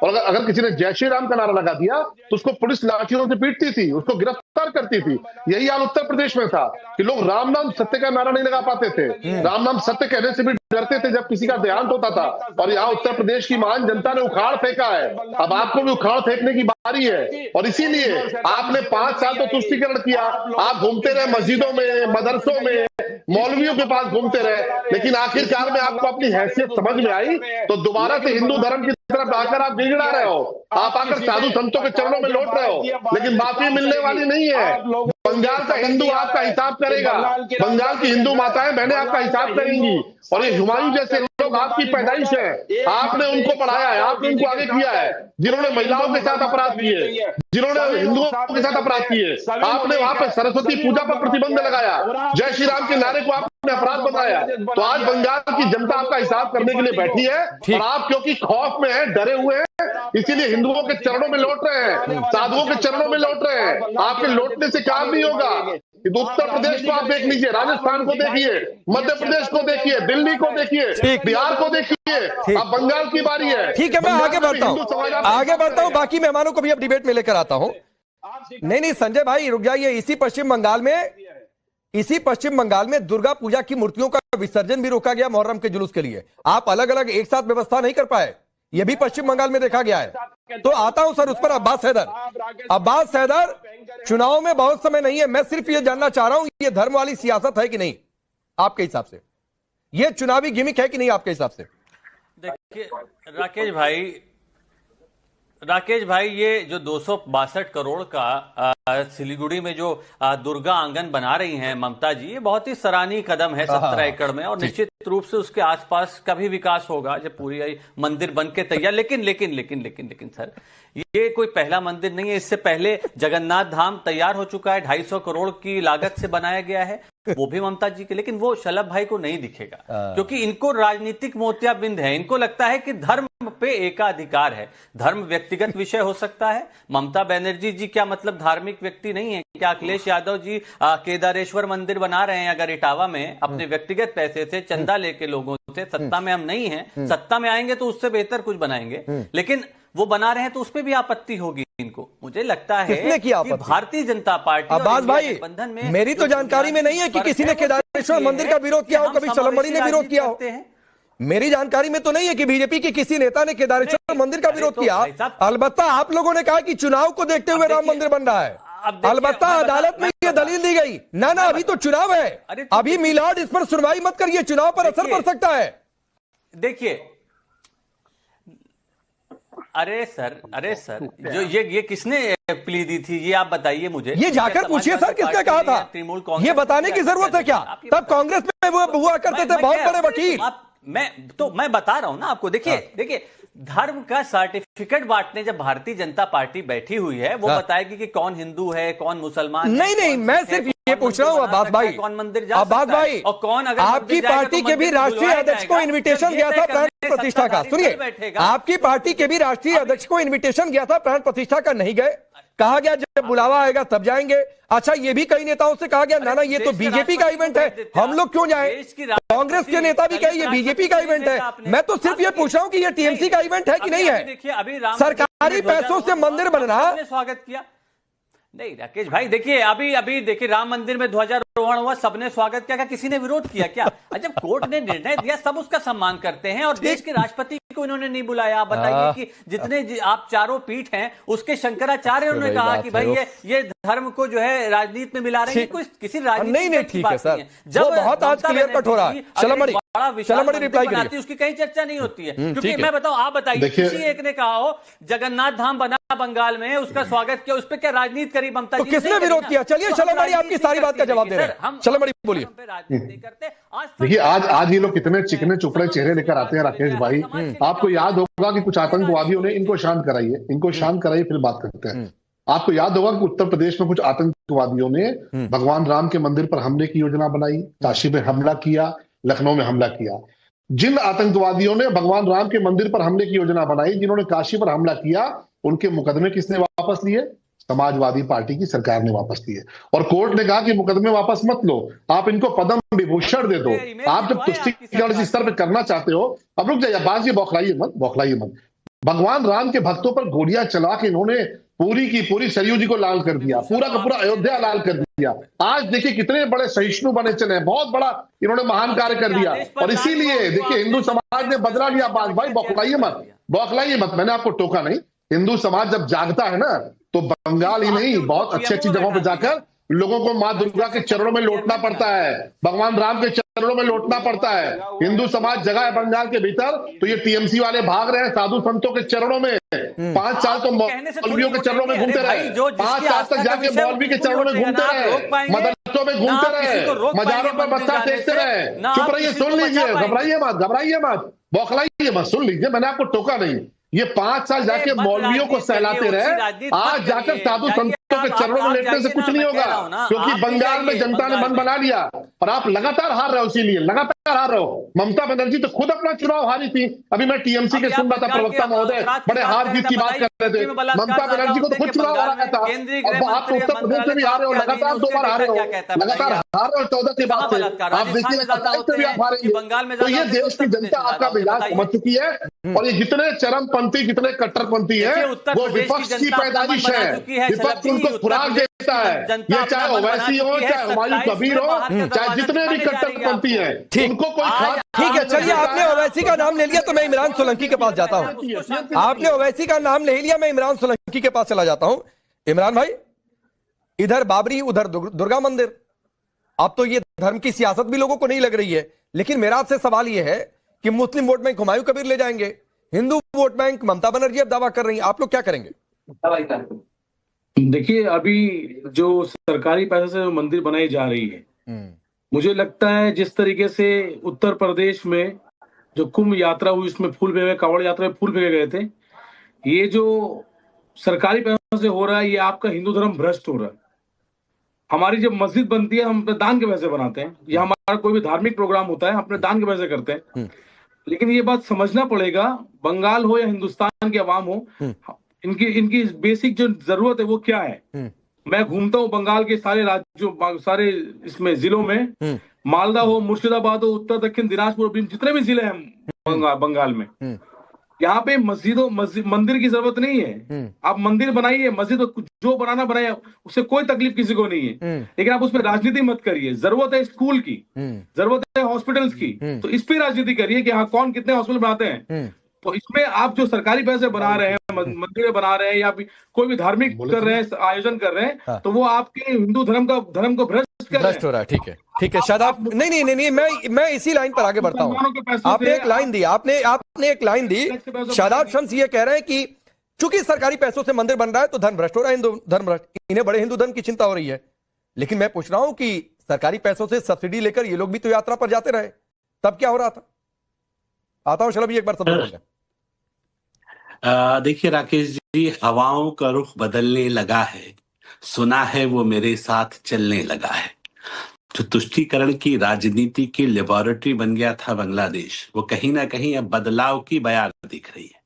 और अगर किसी ने जय श्री राम का नारा लगा दिया तो उसको पुलिस लाठियों से पीटती थी, उसको गिरफ्तार करती थी। यही हाल उत्तर प्रदेश में था कि लोग राम नाम सत्य का नारा नहीं लगा पाते थे, राम नाम सत्य कहने से भी डरते थे जब किसी का देहांत होता था। और यहाँ उत्तर प्रदेश की महान जनता ने उखाड़ फेंका है, अब आपको भी उखाड़ फेंकने की बारी है। और इसीलिए आपने 5 साल तो तुष्टीकरण किया, आप घूमते रहे मस्जिदों में, मदरसों में, मौलवियों के पास घूमते रहे, लेकिन आखिरकार में आपको अपनी हैसियत समझ में आई तो दोबारा से हिंदू धर्म की तरफ आकर आप गिड़गिड़ा रहे हो, आप आकर साधु संतों के चरणों में लौट रहे हो, लेकिन माफी मिलने वाली नहीं है। बंगाल का हिंदू आपका हिसाब करेगा, बंगाल की हिंदू माताएं बहनें आपका हिसाब करेंगी। और ये हुमायूं जैसे लोग आपकी पैदाइश है, आपने उनको पढ़ाया है, आपने उनको आगे किया है, जिन्होंने महिलाओं के साथ अपराध किए, जिन्होंने हिंदुओं के साथ अपराध किए, आपने वहां पर सरस्वती पूजा पर प्रतिबंध लगाया, जय श्री राम के नारे को आपने अपराध बताया। तो आज बंगाल की जनता आपका हिसाब करने के लिए बैठी है और आप क्योंकि खौफ में है, डरे हुए हैं, इसीलिए हिंदुओं के चरणों में लौट रहे हैं, साधुओं के चरणों में लौट रहे हैं। आपके लौटने से काम नहीं होगा। उत्तर प्रदेश को आप देख लीजिए, राजस्थान को देखिए, मध्य प्रदेश को देखिए, दिल्ली को देखिए, बिहार को देखिए, अब बंगाल की बारी है। ठीक है, मैं आगे बढ़ता हूं, बाकी मेहमानों को भी अब डिबेट में लेकर आता हूं। नहीं संजय भाई रुक जाइए। इसी पश्चिम बंगाल में दुर्गा पूजा की मूर्तियों का विसर्जन भी रोका गया मुहर्रम के जुलूस के लिए। आप अलग अलग एक साथ व्यवस्था नहीं कर पाए, यह भी पश्चिम बंगाल में देखा गया है। तो आता हूं सर उस पर। अब्बास हैदर, चुनाव में बहुत समय नहीं है, मैं सिर्फ यह जानना चाह रहा हूं ये धर्म वाली सियासत है कि नहीं आपके हिसाब से, यह चुनावी गिमिक है कि नहीं आपके हिसाब से? देखिए राकेश भाई, ये जो 262 करोड़ का सिलीगुड़ी में जो दुर्गा आंगन बना रही हैं ममता जी, ये बहुत ही सराहनीय कदम है 17 एकड़ में, और निश्चित रूप से उसके आसपास का भी विकास होगा जब पूरी मंदिर बन के तैयार। लेकिन सर, ये कोई पहला मंदिर नहीं है। इससे पहले जगन्नाथ धाम तैयार हो चुका है, 250 करोड़ की लागत से बनाया गया है, वो भी ममता जी के। लेकिन वो शलभ भाई को नहीं दिखेगा क्योंकि इनको राजनीतिक मोतियाबिंद है। इनको लगता है कि धर्म पे एकाधिकार है, धर्म व्यक्तिगत विषय हो सकता है। ममता बनर्जी जी क्या मतलब धार्मिक व्यक्ति नहीं है क्या? अखिलेश यादव जी केदारेश्वर मंदिर बना रहे हैं अगर इटावा में अपने व्यक्तिगत पैसे से, चंदा लेके लोगों से। सत्ता में हम नहीं हैं, सत्ता में आएंगे तो उससे बेहतर कुछ बनाएंगे, लेकिन वो बना रहे हैं तो उसपे भी आपत्ति होगी इनको। मुझे लगता है कि भारतीय जनता पार्टी अब्बास भाई, बंधन में मेरी तो जानकारी में नहीं है कि किसी ने केदारेश्वर मंदिर का विरोध किया हो, कभी चलमड़ी ने विरोध किया हो। मेरी जानकारी में तो नहीं है कि बीजेपी के किसी नेता ने केदारेश्वर मंदिर का विरोध किया। अलबत्ता आप लोगों ने कहा कि चुनाव को देखते हुए राम मंदिर बन रहा है। अलबत्ता अदालत में यह दलील दी गई, ना अभी तो चुनाव है, अभी मिलाड इस पर सुनवाई मत करिए, चुनाव पर असर पड़ सकता है। देखिए अरे सर जो ये किसने प्ली दी थी ये आप बताइए मुझे। ये जाकर पूछिए सर किसने कहा था, ये बताने की जरूरत है क्या? तब कांग्रेस में वो हुआ करते थे बहुत बड़े वकील। मैं बता रहा हूं ना आपको। देखिए धर्म का सर्टिफिकेट बांटने जब भारतीय जनता पार्टी बैठी हुई है, वो बताएगी कि कौन हिंदू है, कौन मुसलमान। नहीं, मैं सिर्फ ये पूछ रहा हूँ अब्बास भाई, कौन मंदिर जा सकता है और कौन अगर आपकी पार्टी के भी राष्ट्रीय अध्यक्ष को इन्विटेशन गया था प्राण प्रतिष्ठा का। सुनिए, आपकी पार्टी के भी राष्ट्रीय अध्यक्ष को इन्विटेशन गया था प्राण प्रतिष्ठा का, नहीं गए, कहा गया जब बुलावा आएगा तब जाएंगे। अच्छा, ये भी कई नेताओं से कहा गया ना ये तो बीजेपी का इवेंट है, हम लोग क्यों जाएं? कांग्रेस के नेता भी कहे ये बीजेपी का इवेंट है। मैं तो सिर्फ ये पूछ रहा हूं कि ये टीएमसी का इवेंट है कि नहीं है। सरकारी पैसों से मंदिर बन रहा, स्वागत किया नहीं राकेश भाई। देखिए देखिए राम मंदिर में ध्वजारोहण हुआ, सबने स्वागत किया, क्या किसी ने विरोध किया क्या? जब कोर्ट ने निर्णय दिया सब उसका सम्मान करते हैं, और देश के राष्ट्रपति को इन्होंने नहीं बुलाया। आप बताइए कि जितने आप चारों पीठ हैं उसके शंकराचार्य ने कहा कि भाई ये धर्म को जो है राजनीति में मिला रहे हैं, किसी राजनीति नहीं ठीक है सर, जब बहुत आज क्लियर कट हो रहा है। चलमड़ी रिप्लाई करिए, उसकी कहीं चर्चा नहीं होती है क्योंकि मैं बताऊं, आप बताइए किसी एक ने कहा हो जगन्नाथ धाम बना बंगाल में, उसका स्वागत किया, उस पर क्या राजनीति करी ममता जी? किसने विरोध किया? चलिए चलमड़ी आपकी सारी बात का जवाब दे रहे हैं, चलमड़ी बोलिए। देखिए आज ये लोग कितने चिकने चुपड़े चेहरे लेकर आते हैं राकेश भाई। आपको याद होगा कि कुछ आतंकवादियों ने इनको शांत कराइए फिर बात करते हैं। आपको याद होगा कि उत्तर प्रदेश में कुछ आतंकवादियों ने भगवान राम के मंदिर पर हमले की योजना बनाई, काशी में हमला किया, लखनऊ में हमला किया। जिन आतंकवादियों ने भगवान राम के मंदिर पर हमले की योजना बनाई, जिन्होंने काशी पर हमला किया, उनके मुकदमे किसने वापस लिए? समाजवादी पार्टी की सरकार ने वापस लिए। और कोर्ट ने कहा कि मुकदमे वापस मत लो, आप इनको पद्म विभूषण दे दो। आप जब तुष्टीकरण इस स्तर पर करना चाहते हो, अब रुक जाइए, बात ये बौखलाइए मत। भगवान राम के भक्तों पर गोलियां चला के इन्होंने पूरी की पूरी सरयू जी को लाल कर दिया, पूरा का पूरा अयोध्या लाल कर दिया। आज देखिए कितने बड़े सहिष्णु बने चले, बहुत बड़ा इन्होंने महान कार्य कर दिया। और इसीलिए देखिए हिंदू समाज ने बदला लिया बात। भाई बौखलाइए मत, बौखलाइए मत, मैंने आपको टोका नहीं। हिंदू समाज जब जागता है ना तो बंगाल ही नहीं, बहुत अच्छी अच्छी जगहों पर जाकर लोगों को मां दुर्गा के चरणों में लौटना पड़ता है, भगवान राम के चरणों में लौटना पड़ता है। हिंदू समाज जगह है बंगाल के भीतर, तो ये टीएमसी वाले भाग रहे हैं साधु संतों के चरणों में। 5 साल तो मौलवियों के चरणों में घूमते रहे, 5 साल तक जाके मौलवी के चरणों में घूमते रहे, मदरसों में घूमते रहे, मजारों पर मत्था टेकते रहे। चुप रहिए, सुन लीजिए, घबराइए मत, घबराइए मत, बौखलाइए मत, सुन लीजिए, मैंने आपको टोका नहीं। ये 5 साल जाके मौलवियों को सहलाते रहे, आज जाकर साधु संतों के चरणों में लेटने से कुछ नहीं होगा, क्योंकि बंगाल में जनता ने मन बना लिया। और आप लगातार हार रहे हो, इसीलिए लगातार हार रहे हो। ममता बनर्जी तो खुद अपना चुनाव हारी थी। अभी मैं टीएमसी के सुन रहा था, प्रवक्ता महोदय बड़े हार जीत की बात कर रहे थे। ममता बनर्जी को तो खुद चुनाव हारा गया था, और आप उत्तर प्रदेश में भी हारे हो, लगातार 2 बार हारे हो, लगातार हार रहे हो 14 के बाद से। आप देखिए भी आप हारेंगे। तो ये देश की जनता आपका मिजाज समझ चुकी है। और ये जितने चरमपंथी, जितने कट्टरपंथी है, वो विपक्ष की पैदाइश है, विपक्ष उनको खुराक देता है। ये चाहे ओवैसी हो, चाहे हुमायूं कबीर हो, चाहे जितने भी कट्टरपंथी हैं, उनको कोई ठीक है। चलिए, आपने ओवैसी का नाम ले लिया तो मैं इमरान सोलंकी के पास जाता हूं। आपने ओवैसी का नाम ले लिया, मैं इमरान सोलंकी के पास चला जाता हूं। इमरान भाई, इधर बाबरी, उधर दुर्गा मंदिर, अब तो ये धर्म की सियासत भी लोगों को नहीं लग रही है। लेकिन मेरा आपसे सवाल यह है कि मुस्लिम वोट बैंक हुमायूं कबीर ले जाएंगे, हिंदू वोट बैंक ममता बनर्जी अब दावा कर रही हैं, आप लोग क्या करेंगे? देखिए, अभी जो सरकारी पैसे से मंदिर बनाई जा रही है, मुझे लगता है जिस तरीके से उत्तर प्रदेश में जो कुंभ यात्रा हुई, उसमें फूल फेंके, कांवड़ यात्रा में फूल फेंके गए थे, ये जो सरकारी पैसों से हो रहा है, ये आपका हिंदू धर्म भ्रष्ट हो रहा है। हमारी जब मस्जिद बनती है, हम अपने दान के पैसे बनाते हैं, या हमारा कोई भी धार्मिक प्रोग्राम होता है, अपने दान के पैसे करते हैं। लेकिन ये बात समझना पड़ेगा, बंगाल हो या हिंदुस्तान की आवाम हो, इनकी बेसिक जो जरूरत है वो क्या है। मैं घूमता हूँ बंगाल के सारे राज्यों, सारे इसमें जिलों में, मालदा हो, मुर्शिदाबाद हो, उत्तर दक्षिण दिनाजपुर, जितने भी जिले हैं बंगाल में, यहाँ पे मंदिर की जरूरत नहीं है। आप मंदिर बनाइए, मस्जिद जो बनाना बनाइए, उससे कोई तकलीफ किसी को नहीं है। लेकिन आप उसमें राजनीति मत करिए। जरूरत है स्कूल की, जरूरत है हॉस्पिटल्स की, तो इस पे राजनीति करिए कि हाँ कौन कितने हॉस्पिटल बनाते हैं। तो इसमें आप जो सरकारी पैसे बना रहे हैं, मंदिर बना रहे हैं, या कोई भी धार्मिक कर रहे हैं, आयोजन कर रहे हैं, तो वो आपके हिंदू धर्म को भ्रष्ट हो रहा है। ठीक है, ठीक है। शादाब, नहीं, मैं इसी लाइन पर आगे बढ़ता हूँ। आपने एक लाइन दी, आपने एक लाइन दी। शादाब शम्स ये कह रहे हैं कि चूंकि सरकारी पैसों से मंदिर बन रहा है तो धर्म भ्रष्ट हो रहा है, हिंदू धर्म भ्रष्ट, इन्हें बड़े हिंदू धर्म की चिंता हो रही है। लेकिन मैं पूछ रहा हूं कि सरकारी पैसों से सब्सिडी लेकर ये लोग भी तो यात्रा पर जाते रहे, तब क्या हो रहा था? आता हूं शलभ, एक बार सब देखिए राकेश जी, हवाओं का रुख बदलने लगा है, सुना है वो मेरे साथ चलने लगा है। जो तुष्टीकरण की राजनीति की लेबोरेटरी बन गया था बांग्लादेश, वो कहीं ना कहीं अब बदलाव की बयार दिख रही है।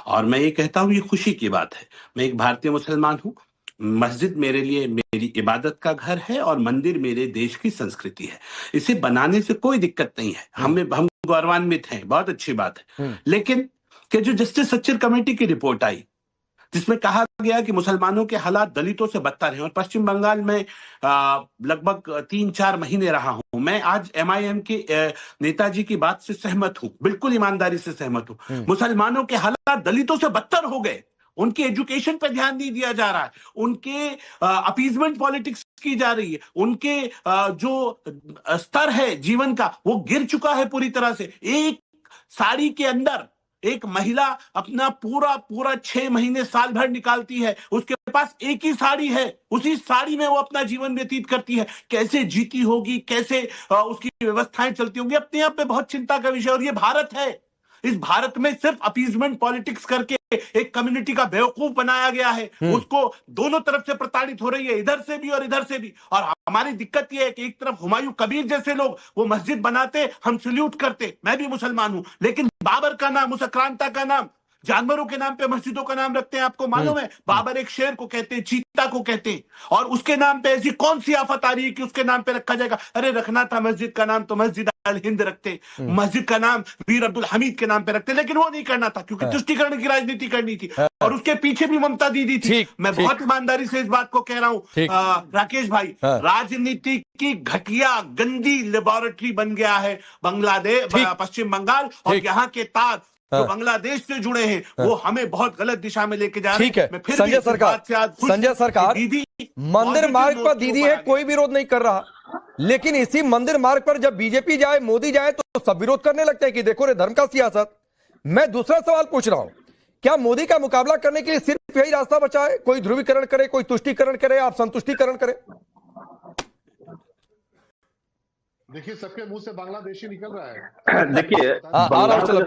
और मैं ये कहता हूँ, ये खुशी की बात है। मैं एक भारतीय मुसलमान हूँ, मस्जिद मेरे लिए मेरी इबादत का घर है और मंदिर मेरे देश की संस्कृति है। इसे बनाने से कोई दिक्कत नहीं है, हम गौरवान्वित हैं, बहुत अच्छी बात है। लेकिन कि जो जस्टिस सच्चर कमेटी की रिपोर्ट आई, जिसमें कहा गया कि मुसलमानों के हालात दलितों से बदतर हैं, और पश्चिम बंगाल में लगभग 3-4 महीने रहा हूं मैं, आज MIM के नेताजी की बात से सहमत हूं, बिल्कुल ईमानदारी से सहमत हूं। मुसलमानों के हालात दलितों से बदतर हो गए, उनके एजुकेशन पे ध्यान नहीं दिया जा रहा है, उनके अपीजमेंट पॉलिटिक्स की जा रही है, उनके जो स्तर है जीवन का वो गिर चुका है पूरी तरह से। एक साड़ी के अंदर एक महिला अपना पूरा 6 महीने साल भर निकालती है, उसके पास एक ही साड़ी है, उसी साड़ी में वो अपना जीवन व्यतीत करती है। कैसे जीती होगी, कैसे उसकी व्यवस्थाएं चलती होंगी, अपने आप में बहुत चिंता का विषय। और ये भारत है, इस भारत में सिर्फ अपीजमेंट पॉलिटिक्स करके एक कम्युनिटी का बेवकूफ बनाया गया है, उसको दोनों तरफ से प्रताड़ित हो रही है, इधर से भी और इधर से भी। और हमारी दिक्कत यह है कि एक तरफ हुमायूं कबीर जैसे लोग वो मस्जिद बनाते, हम सल्यूट करते, मैं भी मुसलमान हूं, लेकिन बाबर का नाम, उस आक्रांता का नाम, जानवरों के नाम पे मस्जिदों का नाम रखते हैं। आपको मालूम है, बाबर एक शेर को कहते हैं, चीता को कहते हैं, और उसके नाम पे ऐसी कौन सी आफत आ रही है कि उसके नाम पे रखा जाएगा? अरे रखना था मस्जिद का नाम तो मस्जिद अल हिंद रखते, मस्जिद का नाम वीर अब्दुल हमीद के नाम पे रखते, लेकिन वो नहीं करना था क्योंकि तुष्टीकरण की राजनीति करनी थी और उसके पीछे भी ममता दीदी थी। मैं बहुत ईमानदारी से इस बात को कह रहा हूँ राकेश भाई, राजनीति की घटिया गंदी लेबोरेटरी बन गया है बांग्लादेश, पश्चिम बंगाल, और यहाँ के तार जो बांग्लादेश से जुड़े हैं वो हमें बहुत गलत दिशा में लेके जा रहे हैं। मैं फिर संजय सरकार दीदी मंदिर मार्ग पर दीदी है, कोई विरोध नहीं कर रहा, लेकिन इसी मंदिर मार्ग पर जब बीजेपी जाए, मोदी जाए तो सब विरोध करने लगते हैं कि देखो रे धर्म का सियासत। मैं दूसरा सवाल पूछ रहा हूं, क्या मोदी का मुकाबला करने के लिए सिर्फ यही रास्ता बचा है? कोई ध्रुवीकरण करे, कोई तुष्टीकरण करे, आप संतुष्टीकरण करें? देखिए सबके मुंह से बांग्लादेशी निकल रहा है। देखिए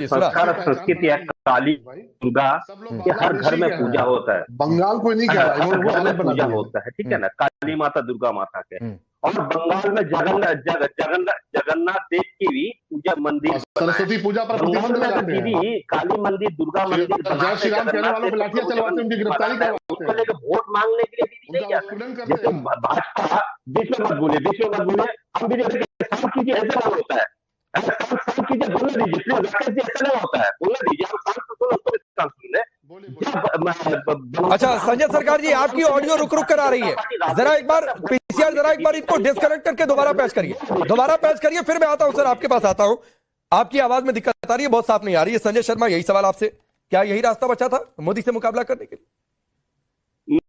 संस्कार और संस्कृति है, काली दुर्गा ये हर घर में पूजा होता है, बंगाल को नहीं कह रहा है, वो अलग पूजा होता है, ठीक है ना, काली माता दुर्गा माता के। और बंगाल में जगन्नाथ देव की भी पूजा मंदिर, सरस्वती पूजा पर दीदी काली मंदिर, दुर्गा मंदिर, जय श्री राम कहने वालों को लाठियां चलवाते हैं, उनकी गिरफ्तारी करवाते हैं, लेकर वोट मांगने के लिए दीदी नहीं जाते। जैसे भाजपा बीच में मत बोले, हम भी शांत कीजिए, ऐसा नहीं होता है, शांत कीजिए, बोलने दीजिए, प्लीज राकेश जी, ऐसा नहीं होता है, बोलने दीजिए, हम शांत सुनो, उसको शांत सुन ले। अच्छा संजय सरकार जी, आपकी ऑडियो रुक कर आ रही है, जरा एक बार पीसीआर जरा एक बार इनको डिस्कनेक्ट करके दोबारा पेश करिए, फिर मैं आता हूं सर, आपके पास आता हूं। आपकी आवाज में दिक्कत आ रही है, बहुत साफ नहीं आ रही है। संजय शर्मा, यही सवाल आपसे, क्या यही रास्ता बचा था मोदी से मुकाबला करने के लिए?